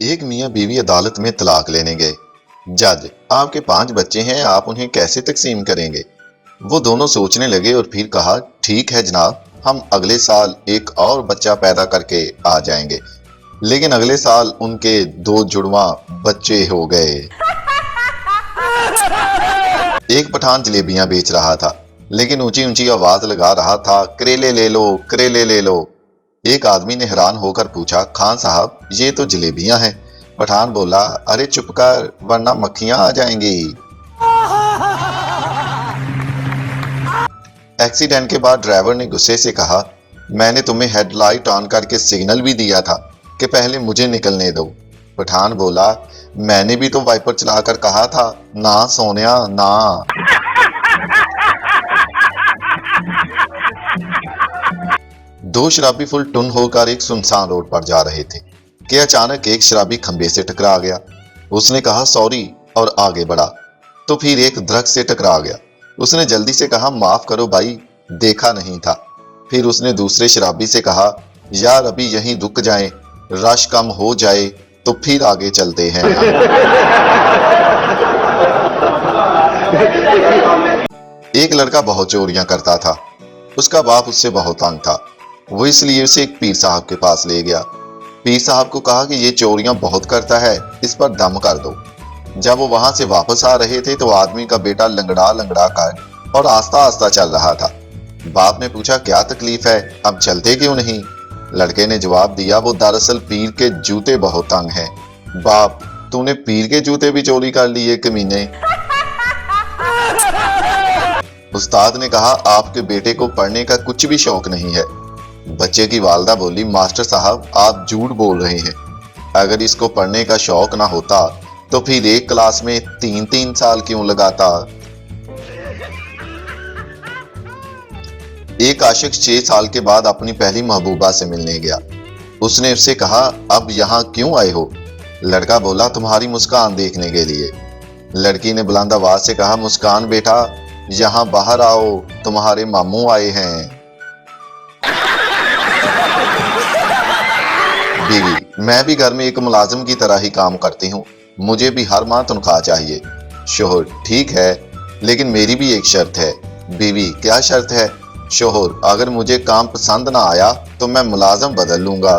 एक मियाँ बीवी अदालत में तलाक लेने गए। जज, आपके 5 बच्चे हैं, आप उन्हें कैसे तकसीम करेंगे? वो दोनों सोचने लगे और फिर कहा, ठीक है जनाब, हम अगले साल एक और बच्चा पैदा करके आ जाएंगे। लेकिन अगले साल उनके 2 जुड़वा बच्चे हो गए। एक पठान जलेबियां बेच रहा था, लेकिन ऊंची ऊंची आवाज लगा रहा था, करेले ले लो, करेले ले लो। एक आदमी ने हैरान होकर पूछा, खान साहब ये तो जलेबियां हैं। पठान बोला, अरे चुप कर वरना मक्खियां आ जाएंगी। एक्सीडेंट के बाद ड्राइवर ने गुस्से से कहा, मैंने तुम्हें हेडलाइट ऑन करके सिग्नल भी दिया था कि पहले मुझे निकलने दो। पठान बोला, मैंने भी तो वाइपर चलाकर कहा था ना सोनिया ना। दो शराबी फुल टुन होकर एक सुनसान रोड पर जा रहे थे कि अचानक एक शराबी खंबे से टकरा गया। उसने कहा सॉरी और आगे बढ़ा, तो फिर एक दरख्त से टकरा गया। उसने जल्दी से कहा, माफ करो भाई, देखा नहीं था। फिर उसने दूसरे शराबी से कहा, यार अभी यहीं रुक जाएं, रश कम हो जाए तो फिर आगे चलते हैं। एक लड़का बहुत चोरियां करता था। उसका बाप उससे बहुत तंग था। वो इसलिए उसे एक पीर साहब के पास ले गया। पीर साहब को कहा कि ये चोरियां बहुत करता है, इस पर दम कर दो। जब वो वहां से वापस आ रहे थे तो आदमी का बेटा लंगड़ा लंगड़ा कर और आस्ता आस्ता चल रहा था। बाप ने पूछा, क्या तकलीफ है, अब चलते क्यों नहीं? लड़के ने जवाब दिया, वो दरअसल पीर के जूते बहुत तंग हैं। बाप, तूने पीर के जूते भी चोरी कर लिए कमीने। उस्ताद ने कहा, आपके बेटे को पढ़ने का कुछ भी शौक नहीं है। बच्चे की वालदा बोली, मास्टर साहब आप झूठ बोल रहे हैं। अगर इसको पढ़ने का शौक ना होता तो फिर एक क्लास में 3-3 साल क्यों लगाता? एक आशिक 6 साल के बाद अपनी पहली महबूबा से मिलने गया। उसने उससे कहा, अब यहाँ क्यों आए हो? लड़का बोला, तुम्हारी मुस्कान देखने के लिए। लड़की ने बुलंद आवाज से कहा, मुस्कान बेटा यहाँ बाहर आओ, तुम्हारे मामू आए हैं। बीवी, मैं भी घर में एक मुलाजिम की तरह ही काम करती हूँ, मुझे भी हर माह तनख्वाह चाहिए। शोहर, ठीक है, लेकिन मेरी भी एक शर्त है। बीवी, क्या शर्त है? शोहर, अगर मुझे काम पसंद ना आया तो मैं मुलाजिम बदल लूंगा।